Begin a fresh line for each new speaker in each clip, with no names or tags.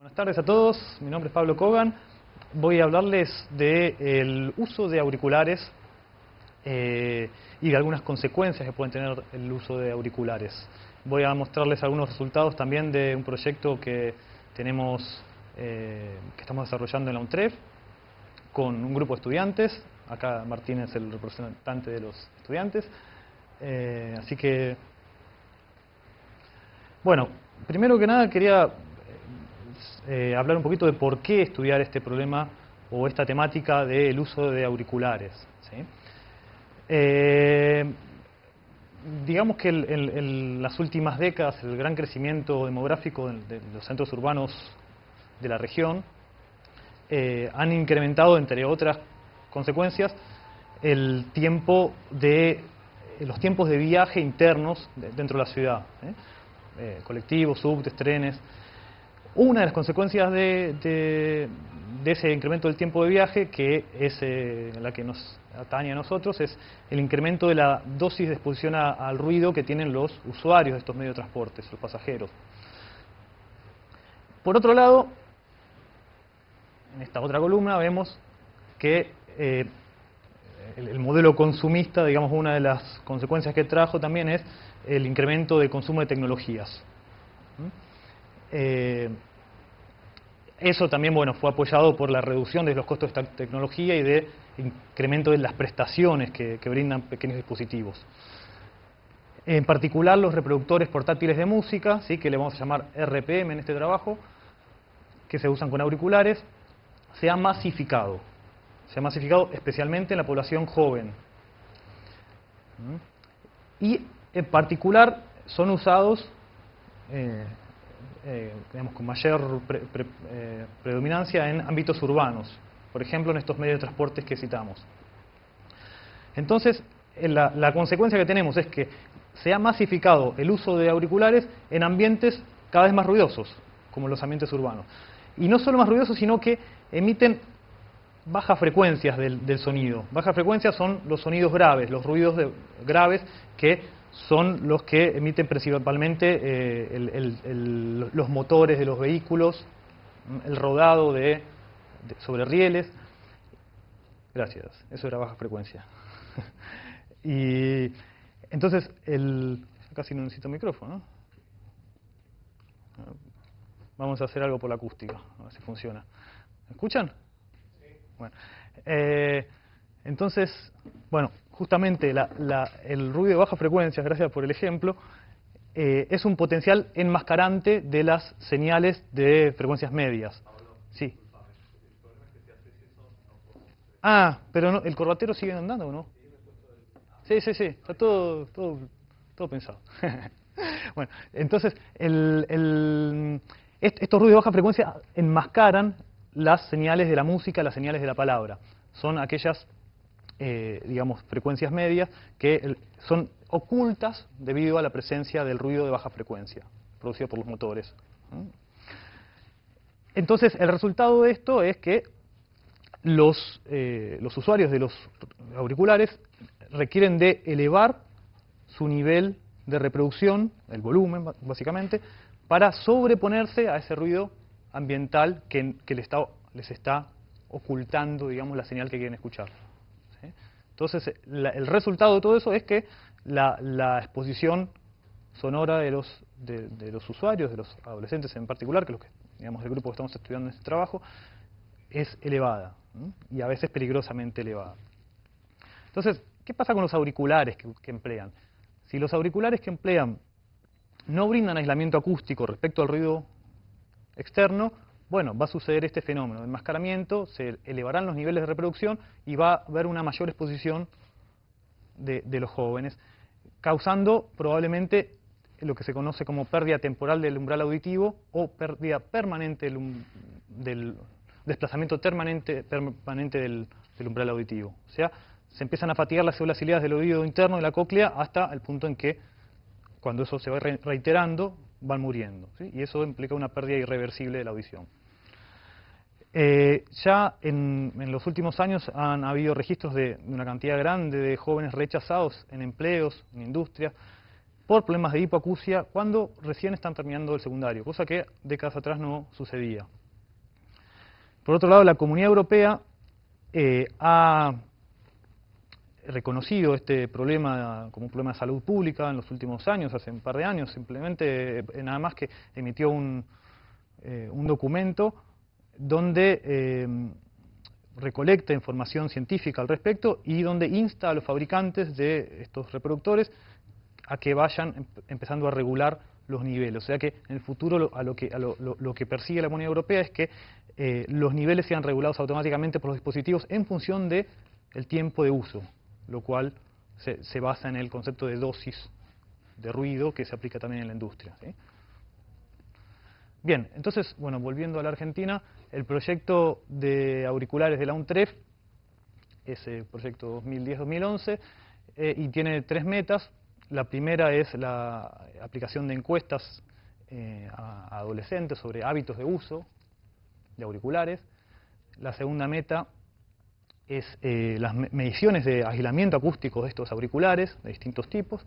Buenas tardes a todos, mi nombre es Pablo Kogan. Voy a hablarles del uso de auriculares y de algunas consecuencias que pueden tener el uso de auriculares. Voy a mostrarles algunos resultados también de un proyecto que tenemos, que estamos desarrollando en la UNTREF con un grupo de estudiantes. Acá Martín es el representante de los estudiantes. Así que, bueno, primero que nada quería hablar un poquito de por qué estudiar este problema o esta temática del uso de auriculares, ¿sí? Digamos que en las últimas décadas el gran crecimiento demográfico de los centros urbanos de la región han incrementado, entre otras consecuencias, los tiempos de viaje internos dentro de la ciudad, colectivos, subtes, trenes. Una de las consecuencias de ese incremento del tiempo de viaje, que es la que nos atañe a nosotros, es el incremento de la dosis de exposición al ruido que tienen los usuarios de estos medios de transporte, los pasajeros. Por otro lado, en esta otra columna vemos que el modelo consumista, digamos, una de las consecuencias que trajo también es el incremento del consumo de tecnologías. Eso también, bueno, fue apoyado por la reducción de los costos de esta tecnología y de incremento de las prestaciones que brindan pequeños dispositivos. En particular los reproductores portátiles de música, ¿sí?, que le vamos a llamar RPM en este trabajo, que se usan con auriculares, se ha masificado especialmente en la población joven. Y en particular son usados digamos, con mayor predominancia en ámbitos urbanos, por ejemplo en estos medios de transporte que citamos. Entonces, la consecuencia que tenemos es que se ha masificado el uso de auriculares en ambientes cada vez más ruidosos, como los ambientes urbanos. Y no solo más ruidosos, sino que emiten bajas frecuencias del sonido. Bajas frecuencias son los sonidos graves, los ruidos graves, que son los que emiten principalmente los motores de los vehículos, el rodado sobre rieles. Gracias, eso era baja frecuencia. Y entonces, casi no necesito micrófono, ¿no? Vamos a hacer algo por la acústica, a ver si funciona. ¿Me escuchan? Bueno, entonces, bueno, justamente el ruido de baja frecuencia, gracias por el ejemplo, es un potencial enmascarante de las señales de frecuencias medias. Sí. Ah, pero no, ¿el corbatero sigue andando o no? Sí, está todo pensado. Bueno, entonces, estos ruidos de baja frecuencia enmascaran las señales de la música, las señales de la palabra. Son aquellas, digamos, frecuencias medias que son ocultas debido a la presencia del ruido de baja frecuencia, producido por los motores. Entonces, el resultado de esto es que los usuarios de los auriculares requieren de elevar su nivel de reproducción, el volumen básicamente, para sobreponerse a ese ruido ambiental que les está ocultando, digamos, la señal que quieren escuchar, ¿sí? Entonces, el resultado de todo eso es que la exposición sonora de los usuarios, de los adolescentes en particular, que es digamos, el grupo que estamos estudiando en este trabajo, es elevada, ¿sí?, y a veces peligrosamente elevada. Entonces, ¿qué pasa con los auriculares que emplean? Si los auriculares que emplean no brindan aislamiento acústico respecto al ruido externo, bueno, va a suceder este fenómeno de enmascaramiento, se elevarán los niveles de reproducción y va a haber una mayor exposición de los jóvenes, causando probablemente lo que se conoce como pérdida temporal del umbral auditivo o pérdida permanente del desplazamiento permanente del umbral auditivo. O sea, se empiezan a fatigar las células ciliadas del oído interno de la cóclea hasta el punto en que, cuando eso se va reiterando, van muriendo, ¿sí? Y eso implica una pérdida irreversible de la audición. Ya en los últimos años han habido registros de una cantidad grande de jóvenes rechazados en empleos, en industria, por problemas de hipoacusia cuando recién están terminando el secundario, cosa que décadas atrás no sucedía. Por otro lado, la Comunidad Europea ha reconocido este problema como un problema de salud pública en los últimos años, hace un par de años, simplemente nada más que emitió un documento donde recolecta información científica al respecto y donde insta a los fabricantes de estos reproductores a que vayan empezando a regular los niveles. O sea que en el futuro lo que persigue la Comunidad Europea es que los niveles sean regulados automáticamente por los dispositivos en función del tiempo de uso, lo cual se basa en el concepto de dosis de ruido que se aplica también en la industria, ¿sí? Bien, entonces, bueno, volviendo a la Argentina, el proyecto de auriculares de la UNTREF es el proyecto 2010-2011 y tiene 3 metas. La primera es la aplicación de encuestas a adolescentes sobre hábitos de uso de auriculares. La segunda meta es las mediciones de aislamiento acústico de estos auriculares de distintos tipos.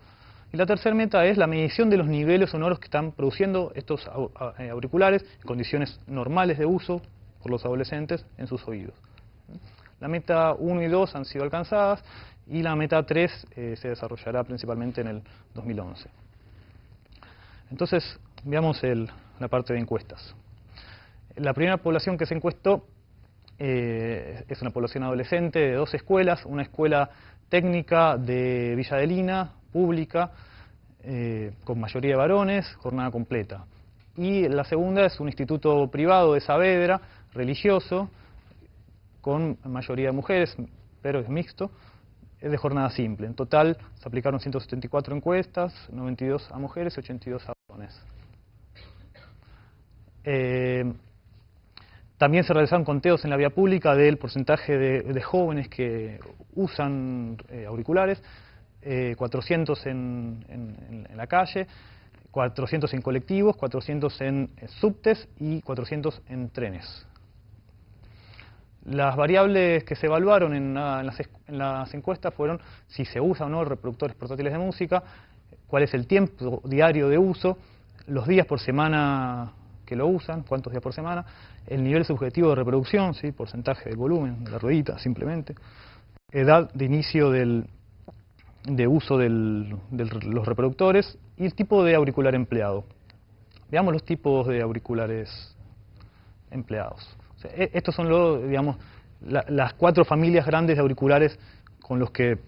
Y la tercera meta es la medición de los niveles sonoros que están produciendo estos auriculares en condiciones normales de uso por los adolescentes en sus oídos. La meta 1 y 2 han sido alcanzadas y la meta 3 se desarrollará principalmente en el 2011. Entonces, veamos la parte de encuestas. La primera población que se encuestó es una población adolescente de 2 escuelas, una escuela técnica de Villa Adelina, pública, con mayoría de varones, jornada completa. Y la segunda es un instituto privado de Saavedra, religioso, con mayoría de mujeres, pero es mixto, es de jornada simple. En total se aplicaron 174 encuestas, 92 a mujeres y 82 a varones. También se realizaron conteos en la vía pública del porcentaje de jóvenes que usan auriculares, 400 en la calle, 400 en colectivos, 400 en subtes y 400 en trenes. Las variables que se evaluaron en las encuestas fueron si se usa o no reproductores portátiles de música, cuál es el tiempo diario de uso, los días por semana que lo usan, cuántos días por semana, el nivel subjetivo de reproducción, ¿sí? Porcentaje del volumen, de la ruedita simplemente, edad de inicio de uso de los reproductores y el tipo de auricular empleado. Veamos los tipos de auriculares empleados. O sea, estos son las 4 familias grandes de auriculares con los que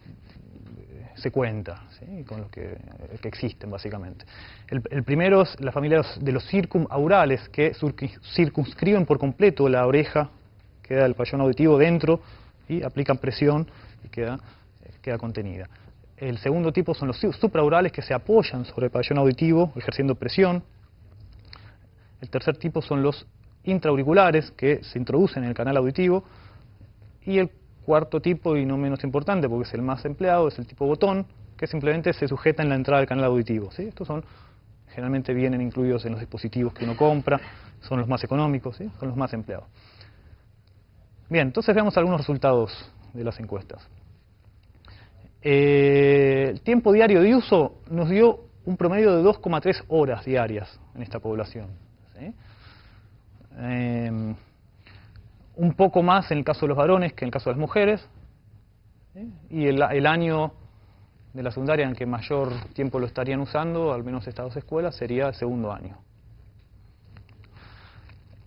se cuenta, ¿sí? Con los que existen básicamente. El primero es la familia de los circumaurales, que circunscriben por completo la oreja, queda el pabellón auditivo dentro y aplican presión y queda contenida. El segundo tipo son los supraurales, que se apoyan sobre el pabellón auditivo ejerciendo presión. El tercer tipo son los intraauriculares, que se introducen en el canal auditivo. Y el cuarto tipo, y no menos importante porque es el más empleado, es el tipo botón, que simplemente se sujeta en la entrada del canal auditivo, ¿sí? Estos generalmente vienen incluidos en los dispositivos que uno compra, son los más económicos, ¿sí? Son los más empleados. Bien, entonces veamos algunos resultados de las encuestas. El tiempo diario de uso nos dio un promedio de 2,3 horas diarias en esta población, ¿sí? Un poco más en el caso de los varones que en el caso de las mujeres, ¿sí? Y el año de la secundaria en el que mayor tiempo lo estarían usando, al menos estas 2 escuelas, sería el segundo año.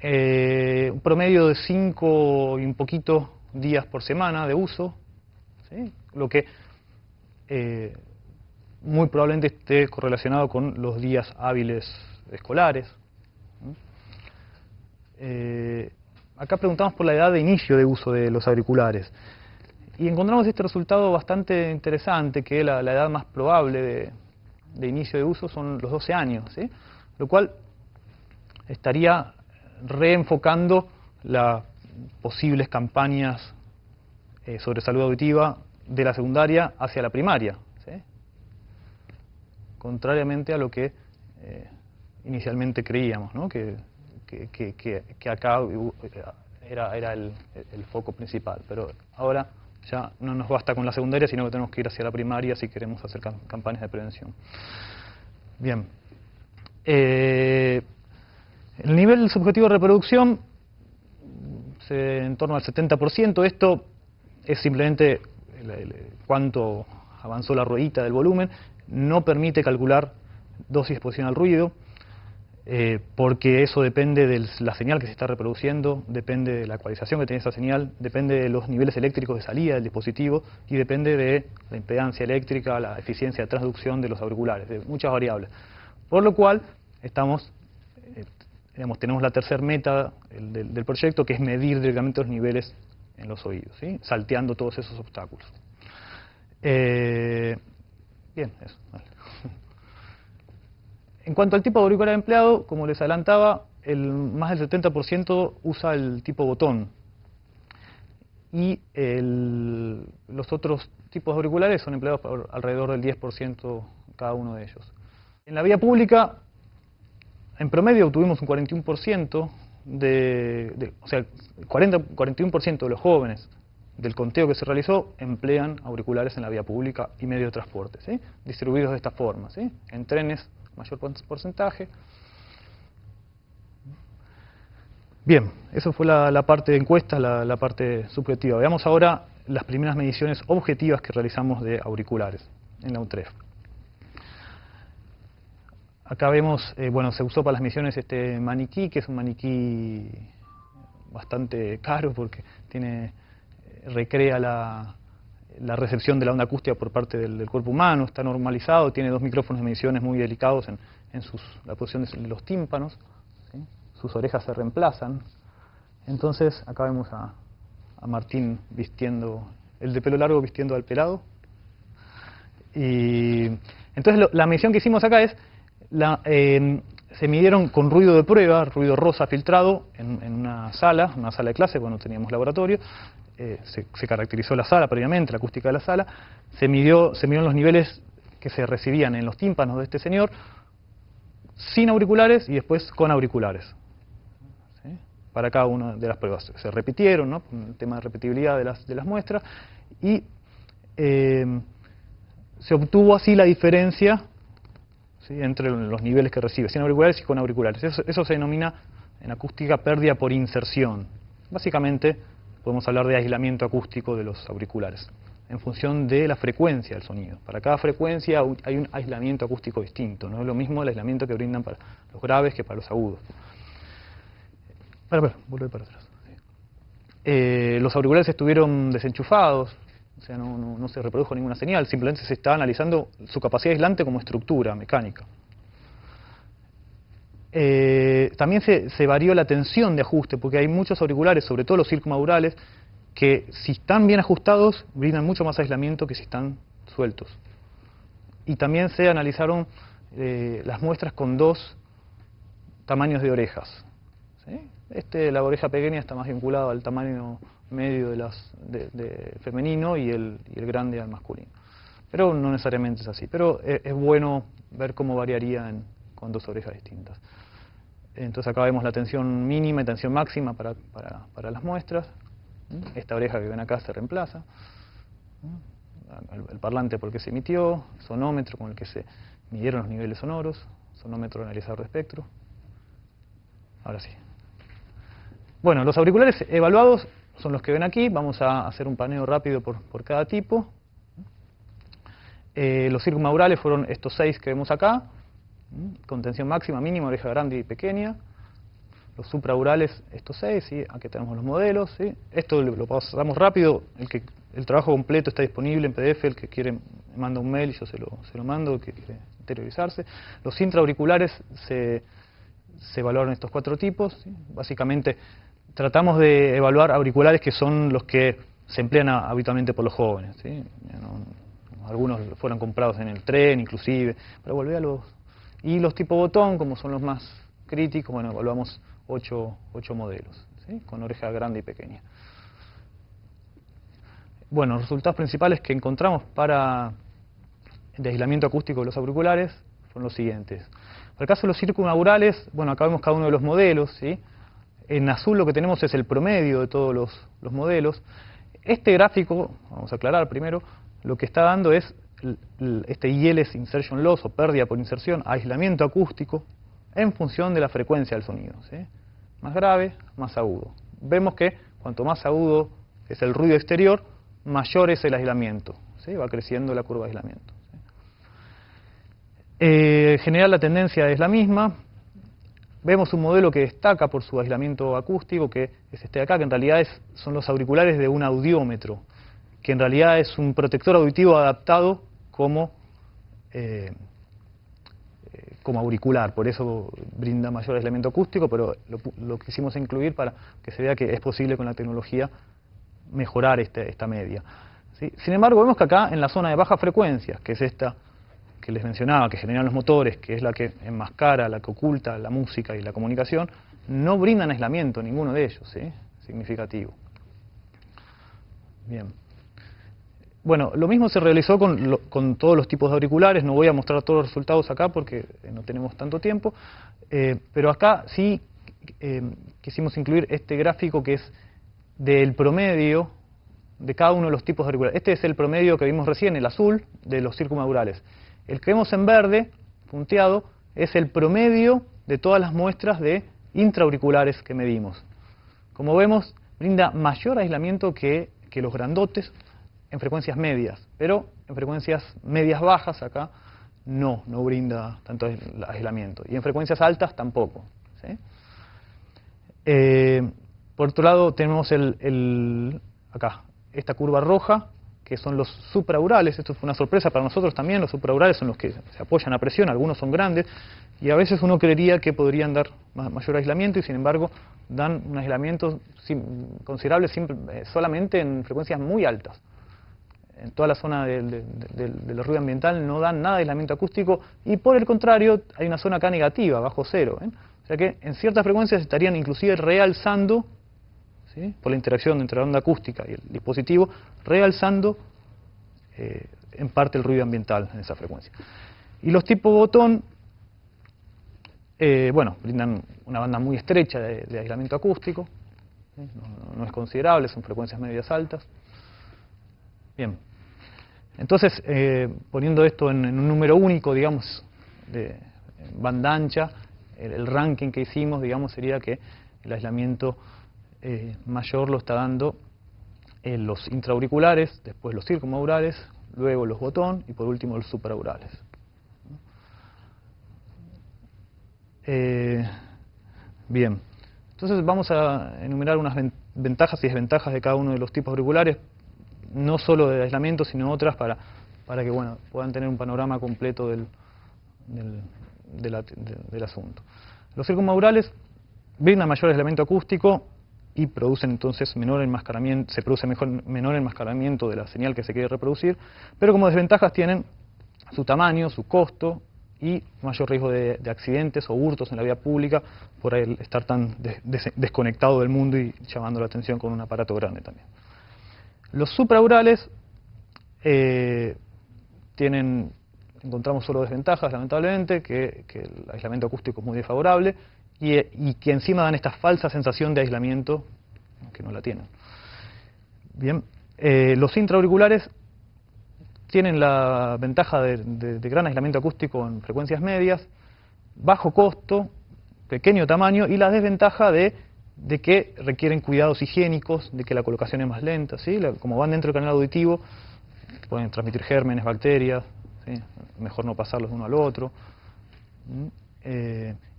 Un promedio de 5 y un poquito días por semana de uso, ¿sí? Lo que muy probablemente esté correlacionado con los días hábiles escolares. Acá preguntamos por la edad de inicio de uso de los auriculares y encontramos este resultado bastante interesante, que la edad más probable de inicio de uso son los 12 años, ¿sí? Lo cual estaría reenfocando las posibles campañas sobre salud auditiva de la secundaria hacia la primaria, ¿sí? Contrariamente a lo que inicialmente creíamos, ¿no? Que acá era el foco principal, pero ahora ya no nos basta con la secundaria, sino que tenemos que ir hacia la primaria si queremos hacer campañas de prevención. Bien. El nivel subjetivo de reproducción, en torno al 70%. Esto es simplemente cuánto avanzó la ruedita del volumen. No permite calcular dosis de exposición al ruido, porque eso depende de la señal que se está reproduciendo, depende de la ecualización que tiene esa señal, depende de los niveles eléctricos de salida del dispositivo y depende de la impedancia eléctrica, la eficiencia de transducción de los auriculares, de muchas variables. Por lo cual, tenemos la tercer meta del proyecto, que es medir directamente los niveles en los oídos, ¿sí? Salteando todos esos obstáculos. Bien, eso. Vale. En cuanto al tipo de auricular empleado, como les adelantaba, más del 70% usa el tipo botón. Y los otros tipos de auriculares son empleados por alrededor del 10% cada uno de ellos. En la vía pública, en promedio obtuvimos un 41%, o sea, 41% de los jóvenes del conteo que se realizó emplean auriculares en la vía pública y medio de transporte, ¿sí? Distribuidos de esta forma, ¿sí? En trenes, mayor porcentaje. Bien, eso fue la parte de encuesta, la parte subjetiva. Veamos ahora las primeras mediciones objetivas que realizamos de auriculares en la UTREF. Acá vemos, bueno, se usó para las misiones este maniquí, que es un maniquí bastante caro porque recrea la recepción de la onda acústica por parte del cuerpo humano, está normalizado, tiene dos micrófonos de mediciones muy delicados en la posición de los tímpanos, ¿sí? Sus orejas se reemplazan. Entonces, acá vemos a Martín vistiendo, el de pelo largo vistiendo al pelado. Y entonces la medición que hicimos acá es, se midieron con ruido de prueba, ruido rosa filtrado, en una sala de clase, bueno, teníamos laboratorio, se caracterizó la sala previamente, la acústica de la sala, se midieron los niveles que se recibían en los tímpanos de este señor, sin auriculares y después con auriculares, ¿sí? Para cada una de las pruebas. Se repitieron, ¿no? El tema de repetibilidad de las muestras, y se obtuvo así la diferencia, ¿sí? Entre los niveles que recibe sin auriculares y con auriculares. Eso se denomina en acústica pérdida por inserción. Básicamente podemos hablar de aislamiento acústico de los auriculares en función de la frecuencia del sonido. Para cada frecuencia hay un aislamiento acústico distinto. No es lo mismo el aislamiento que brindan para los graves que para los agudos. Volver para atrás. Los auriculares estuvieron desenchufados, o sea, no se reprodujo ninguna señal, simplemente se está analizando su capacidad aislante como estructura mecánica. También se varió la tensión de ajuste, porque hay muchos auriculares, sobre todo los circumaurales, que si están bien ajustados, brindan mucho más aislamiento que si están sueltos. Y también se analizaron las muestras con dos tamaños de orejas, ¿sí? La oreja pequeña está más vinculada al tamaño medio de femenino y el grande al masculino. Pero no necesariamente es así. Pero es bueno ver cómo variaría con dos orejas distintas. Entonces acá vemos la tensión mínima y tensión máxima para las muestras. Esta oreja que ven acá se reemplaza. El parlante por el que se emitió, sonómetro con el que se midieron los niveles sonoros, sonómetro analizador de espectro. Ahora sí. Bueno, los auriculares evaluados son los que ven aquí. Vamos a hacer un paneo rápido por cada tipo. Los circumaurales fueron estos 6 que vemos acá, con tensión máxima, mínima, oreja grande y pequeña. Los supraurales, estos 6, ¿sí? Aquí tenemos los modelos, ¿sí? Esto lo pasamos rápido. El trabajo completo está disponible en PDF. El que quiere me manda un mail y yo se lo mando, el que quiere interiorizarse. Los intraauriculares se evaluaron estos 4 tipos, ¿sí? Básicamente tratamos de evaluar auriculares que son los que se emplean habitualmente por los jóvenes, ¿sí? Algunos fueron comprados en el tren, inclusive, para volver a y los tipo botón, como son los más críticos, bueno, evaluamos 8 modelos, ¿sí? Con oreja grande y pequeña. Bueno, los resultados principales que encontramos de aislamiento acústico de los auriculares fueron los siguientes. Para el caso de los circumaurales, bueno, acá vemos cada uno de los modelos, ¿sí? En azul lo que tenemos es el promedio de todos los modelos. Este gráfico, vamos a aclarar primero, lo que está dando es este ILS insertion loss o pérdida por inserción, aislamiento acústico, en función de la frecuencia del sonido, ¿sí? Más grave, más agudo. Vemos que cuanto más agudo es el ruido exterior, mayor es el aislamiento, ¿sí? Va creciendo la curva de aislamiento, ¿sí? En general la tendencia es la misma. Vemos un modelo que destaca por su aislamiento acústico, que es este de acá, que en realidad son los auriculares de un audiómetro, que en realidad es un protector auditivo adaptado como auricular, por eso brinda mayor aislamiento acústico, pero lo quisimos incluir para que se vea que es posible con la tecnología mejorar esta media, ¿sí? Sin embargo, vemos que acá en la zona de baja frecuencia, que es esta que les mencionaba, que generan los motores, que es la que enmascara, la que oculta la música y la comunicación, no brindan aislamiento ninguno de ellos, ¿sí? Significativo. Bien. Bueno, lo mismo se realizó con todos los tipos de auriculares. No voy a mostrar todos los resultados acá porque no tenemos tanto tiempo, pero acá sí quisimos incluir este gráfico que es del promedio de cada uno de los tipos de auriculares. Este es el promedio que vimos recién, el azul, de los circumaurales. El que vemos en verde, punteado, es el promedio de todas las muestras de intraauriculares que medimos. Como vemos, brinda mayor aislamiento que los grandotes en frecuencias medias, pero en frecuencias medias bajas acá no brinda tanto aislamiento. Y en frecuencias altas tampoco, ¿sí? Por otro lado tenemos acá, esta curva roja, que son los supraaurales. Esto fue una sorpresa para nosotros también. Los supraaurales son los que se apoyan a presión, algunos son grandes, y a veces uno creería que podrían dar mayor aislamiento, y sin embargo dan un aislamiento considerable solamente en frecuencias muy altas. En toda la zona del ruido ambiental no dan nada de aislamiento acústico, y por el contrario hay una zona acá negativa, bajo cero, ¿eh? O sea que en ciertas frecuencias estarían inclusive realzando, ¿sí? Por la interacción entre la onda acústica y el dispositivo, realzando en parte el ruido ambiental en esa frecuencia. Y los tipo botón, bueno, brindan una banda muy estrecha de aislamiento acústico, ¿sí? No es considerable, son frecuencias medias altas. Bien, entonces poniendo esto en un número único, digamos, de banda ancha, el ranking que hicimos, digamos, sería que el aislamiento mayor lo está dando los intraauriculares, después los circumaurales, luego los botón y por último los supraaurales. Bien, entonces vamos a enumerar unas ventajas y desventajas de cada uno de los tipos auriculares, no solo de aislamiento, sino otras para que bueno, puedan tener un panorama completo del asunto. Los circumaurales brindan mayor aislamiento acústico y producen entonces menor enmascaramiento, se produce menor enmascaramiento de la señal que se quiere reproducir, pero como desventajas tienen su tamaño, su costo y mayor riesgo de accidentes o hurtos en la vía pública por el estar tan desconectado del mundo y llamando la atención con un aparato grande también. Los supraaurales encontramos solo desventajas, lamentablemente, que el aislamiento acústico es muy desfavorable y que encima dan esta falsa sensación de aislamiento que no la tienen. Bien, los intraauriculares tienen la ventaja de gran aislamiento acústico en frecuencias medias, bajo costo, pequeño tamaño, y la desventaja de que requieren cuidados higiénicos, de que la colocación es más lenta, ¿sí? Como van dentro del canal auditivo, pueden transmitir gérmenes, bacterias, ¿sí? Mejor no pasarlos de uno al otro.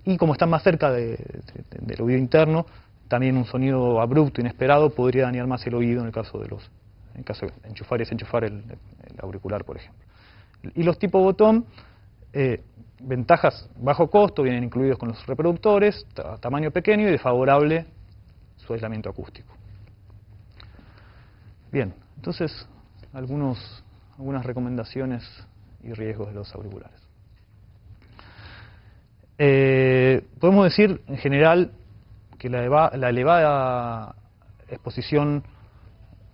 Y como están más cerca del oído interno, también un sonido abrupto, inesperado, podría dañar más el oído en caso de enchufar y desenchufar el auricular, por ejemplo. Y los tipo botón, ventajas bajo costo, vienen incluidos con los reproductores, tamaño pequeño y desfavorable su aislamiento acústico. Bien, entonces algunas recomendaciones y riesgos de los auriculares. Podemos decir en general que la elevada exposición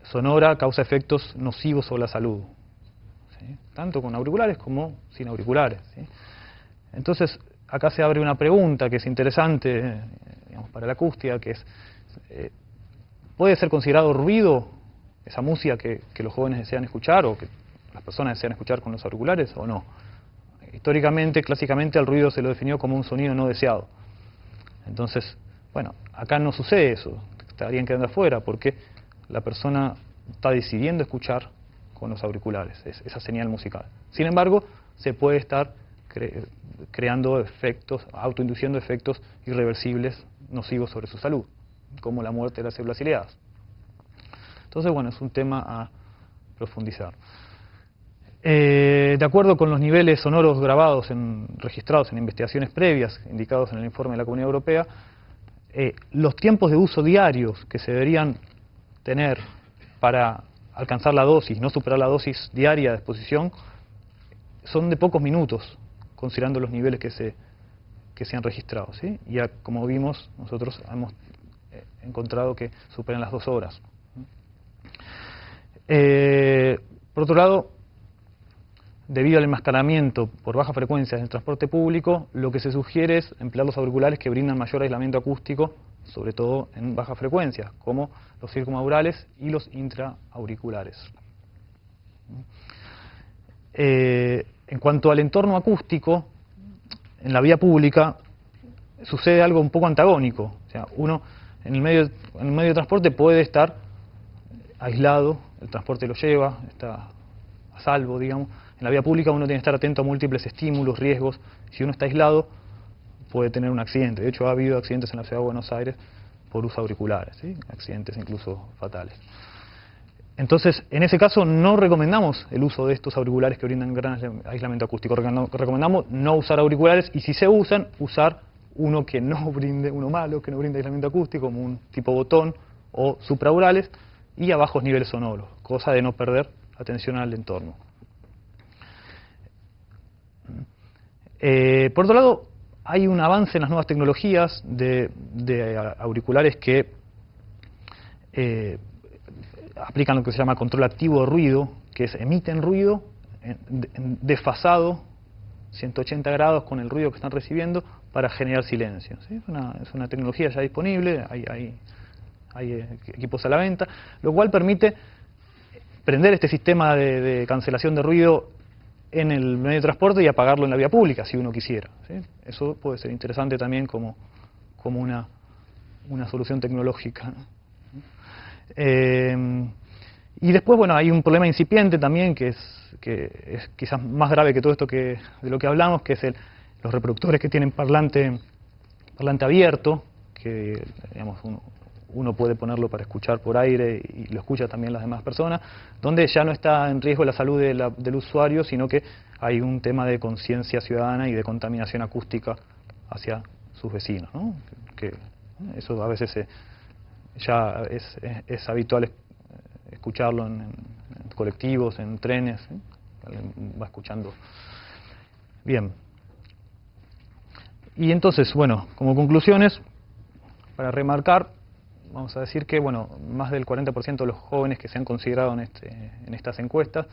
sonora causa efectos nocivos sobre la salud, ¿sí? Tanto con auriculares como sin auriculares, ¿sí? Entonces acá se abre una pregunta que es interesante, digamos, para la acústica, que es ¿puede ser considerado ruido esa música que los jóvenes desean escuchar o que personas desean escuchar con los auriculares o no. Históricamente, clásicamente, al ruido se lo definió como un sonido no deseado. Entonces, bueno, acá no sucede eso, estarían quedando afuera porque la persona está decidiendo escuchar con los auriculares, esa señal musical. Sin embargo, se puede estar creando efectos, autoinduciendo efectos irreversibles nocivos sobre su salud, como la muerte de las células ciliadas. Entonces, bueno, es un tema a profundizar. De acuerdo con los niveles sonoros grabados, registrados en investigaciones previas, indicados en el informe de la Comunidad Europea, los tiempos de uso diarios que se deberían tener para alcanzar la dosis, no superar la dosis diaria de exposición, son de pocos minutos, considerando los niveles que se han registrado, ¿sí? Y ya, como vimos, nosotros hemos encontrado que superan las 2 horas. Por otro lado, debido al enmascaramiento por baja frecuencia en el transporte público, lo que se sugiere es emplear los auriculares que brindan mayor aislamiento acústico, sobre todo en baja frecuencia, como los circumaurales y los intraauriculares. En cuanto al entorno acústico, en la vía pública sucede algo un poco antagónico. O sea, uno en el medio de transporte puede estar aislado, el transporte lo lleva, está a salvo, digamos. En la vía pública uno tiene que estar atento a múltiples estímulos, riesgos. Si uno está aislado, puede tener un accidente. De hecho, ha habido accidentes en la ciudad de Buenos Aires por uso de auriculares, ¿sí? Accidentes incluso fatales. Entonces, en ese caso, no recomendamos el uso de estos auriculares que brindan gran aislamiento acústico. Recomendamos no usar auriculares y, si se usan, usar uno que no brinde, uno malo, que no brinde aislamiento acústico, como un tipo botón o supraurales, y a bajos niveles sonoros, cosa de no perder atención al entorno. Por otro lado, hay un avance en las nuevas tecnologías de auriculares que aplican lo que se llama control activo de ruido, que es emiten ruido desfasado 180 grados con el ruido que están recibiendo para generar silencio, ¿sí? Es una tecnología ya disponible, hay equipos a la venta, lo cual permite prender este sistema de cancelación de ruido en el medio de transporte y apagarlo en la vía pública, si uno quisiera, ¿sí? Eso puede ser interesante también como una solución tecnológica. Y después, bueno, hay un problema incipiente también que es quizás más grave que todo esto de lo que hablamos, que es los reproductores que tienen parlante abierto, que digamos, uno puede ponerlo para escuchar por aire y lo escucha también las demás personas, donde ya no está en riesgo la salud del usuario, sino que hay un tema de conciencia ciudadana y de contaminación acústica hacia sus vecinos, ¿no? Que eso a veces ya es habitual escucharlo en colectivos, en trenes, ¿sí? Alguien va escuchando. Bien. Y entonces, bueno, como conclusiones, para remarcar, vamos a decir que, bueno, más del 40% de los jóvenes que se han considerado en estas encuestas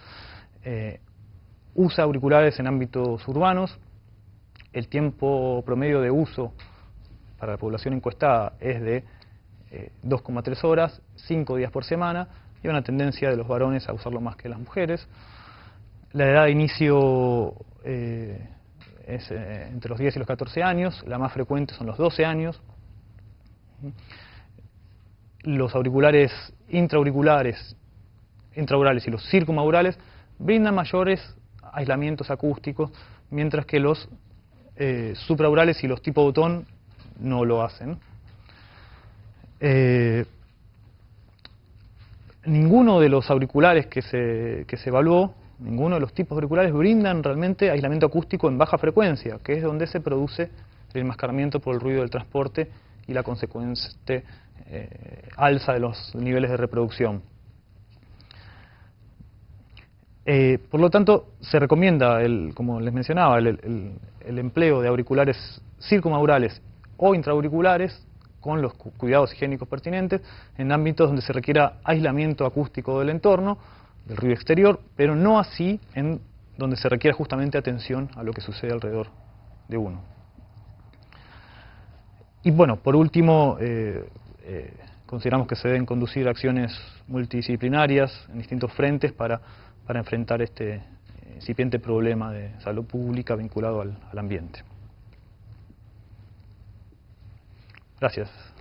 usa auriculares en ámbitos urbanos. El tiempo promedio de uso para la población encuestada es de 2,3 horas, 5 días por semana, y una tendencia de los varones a usarlo más que las mujeres. La edad de inicio es entre los 10 y los 14 años, la más frecuente son los 12 años. Los auriculares intraauriculares y los circumaurales brindan mayores aislamientos acústicos, mientras que los supraurales y los tipo botón no lo hacen. Ninguno de los auriculares que se evaluó, ninguno de los tipos de auriculares brindan realmente aislamiento acústico en baja frecuencia, que es donde se produce el enmascaramiento por el ruido del transporte y la consecuente alza de los niveles de reproducción. Por lo tanto, se recomienda, como les mencionaba, el empleo de auriculares circumaurales o intraauriculares con los cuidados higiénicos pertinentes en ámbitos donde se requiera aislamiento acústico del entorno, del ruido exterior, pero no así en donde se requiera justamente atención a lo que sucede alrededor de uno. Y bueno, por último, consideramos que se deben conducir acciones multidisciplinarias en distintos frentes para para enfrentar este incipiente problema de salud pública vinculado al ambiente. Gracias.